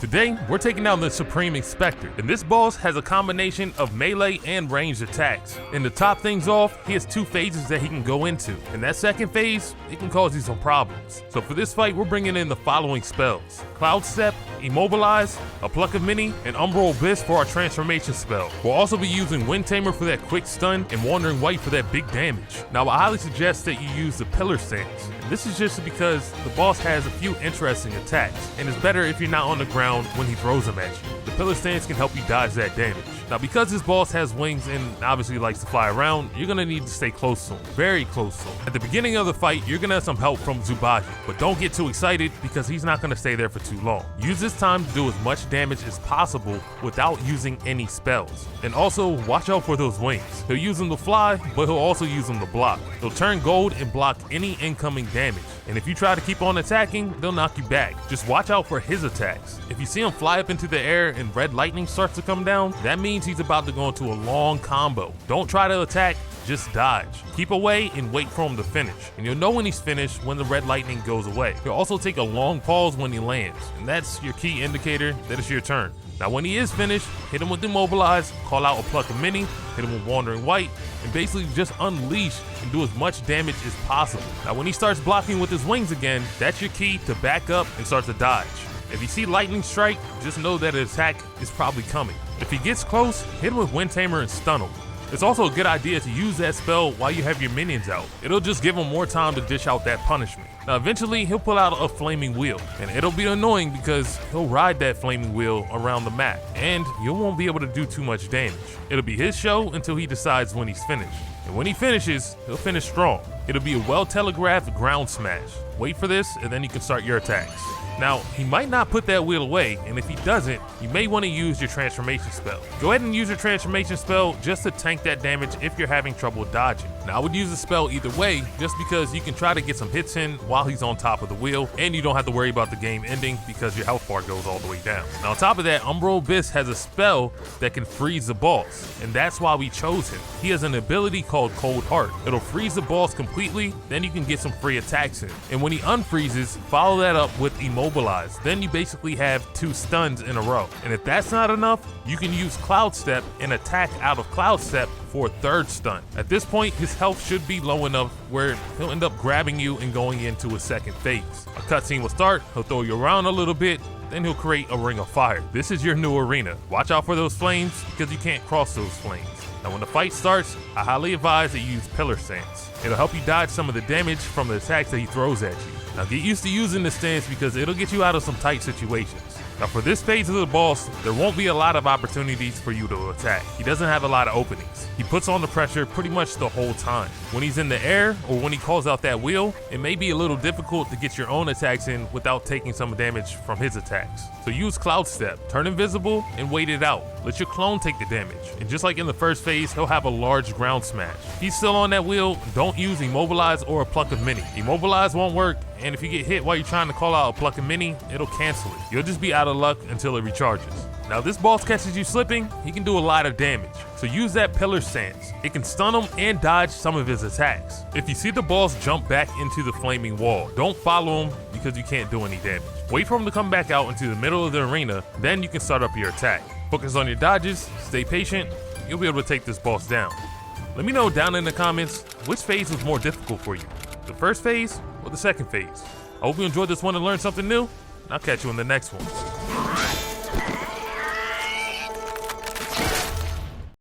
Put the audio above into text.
Today, we're taking down the Supreme Inspector, and this boss has a combination of melee and ranged attacks. And to top things off, he has two phases that he can go into. In that second phase, it can cause you some problems. So for this fight, we're bringing in the following spells: Cloud Step, Immobilize, a Pluck of Many, and Umbral Abyss for our transformation spell. We'll also be using Wind Tamer for that quick stun and Wandering Wight for that big damage. Now, I highly suggest that you use the Pillar Stance. This is just because the boss has a few interesting attacks, and it's better if you're not on the ground when he throws them at you. The Pillar Stance can help you dodge that damage. Now, because this boss has wings and obviously likes to fly around, you're gonna need to stay close to him, very close to him. At the beginning of the fight, you're gonna have some help from Zubaji, but don't get too excited because he's not gonna stay there for too long. Use this time to do as much damage as possible without using any spells. And also, watch out for those wings. He'll use them to fly, but he'll also use them to block. He'll turn gold and block any incoming damage. And if you try to keep on attacking, they'll knock you back. Just watch out for his attacks. If you see him fly up into the air and red lightning starts to come down, that means he's about to go into a long combo. Don't try to attack, just dodge. Keep away and wait for him to finish. And you'll know when he's finished when the red lightning goes away. He'll also take a long pause when he lands, and that's your key indicator that it's your turn. Now when he is finished, hit him with Immobilize, call out a Pluck of Many, hit him with Wandering Wight, and basically just unleash and do as much damage as possible. Now when he starts blocking with his wings again, that's your key to back up and start to dodge. If you see lightning strike, just know that an attack is probably coming. If he gets close, hit him with Wind Tamer and stun him. It's also a good idea to use that spell while you have your minions out. It'll just give him more time to dish out that punishment. Now eventually he'll pull out a flaming wheel, and it'll be annoying because he'll ride that flaming wheel around the map, and you won't be able to do too much damage. It'll be his show until he decides when he's finished. And when he finishes, he'll finish strong. It'll be a well-telegraphed ground smash. Wait for this, and then you can start your attacks. Now, he might not put that wheel away, and if he doesn't, you may want to use your transformation spell. Go ahead and use your transformation spell just to tank that damage if you're having trouble dodging. Now, I would use the spell either way, just because you can try to get some hits in while he's on top of the wheel, and you don't have to worry about the game ending because your health bar goes all the way down. Now, on top of that, Umbral Abyss has a spell that can freeze the boss, and that's why we chose him. He has an ability called Cold Heart. It'll freeze the boss completely, then you can get some free attacks in. And when he unfreezes, follow that up with Immobilize. Then you basically have 2 stuns in a row. And if that's not enough, you can use Cloud Step and attack out of Cloud Step for a 3rd stun. At this point, his health should be low enough where he'll end up grabbing you and going into a 2nd phase. A cutscene will start, he'll throw you around a little bit, then he'll create a ring of fire. This is your new arena. Watch out for those flames because you can't cross those flames. Now when the fight starts, I highly advise that you use Pillar Stance. It'll help you dodge some of the damage from the attacks that he throws at you. Now get used to using this stance because it'll get you out of some tight situations. Now for this phase of the boss, there won't be a lot of opportunities for you to attack. He doesn't have a lot of openings. He puts on the pressure pretty much the whole time. When he's in the air or when he calls out that wheel, it may be a little difficult to get your own attacks in without taking some damage from his attacks. So use Cloud Step, turn invisible, and wait it out. Let your clone take the damage. And just like in the first phase, he'll have a large ground smash. If he's still on that wheel, don't use Immobilize or a Pluck of Many. Immobilize won't work, and if you get hit while you're trying to call out a Pluck of Many, it'll cancel it. You'll just be out of luck until it recharges. Now if this boss catches you slipping, he can do a lot of damage. So use that Pillar Stance. It can stun him and dodge some of his attacks. If you see the boss jump back into the flaming wall, don't follow him because you can't do any damage. Wait for him to come back out into the middle of the arena, then you can start up your attack. Focus on your dodges, stay patient, you'll be able to take this boss down. Let me know down in the comments which phase was more difficult for you, the first phase or the 2nd phase. I hope you enjoyed this one and learned something new, and I'll catch you in the next one.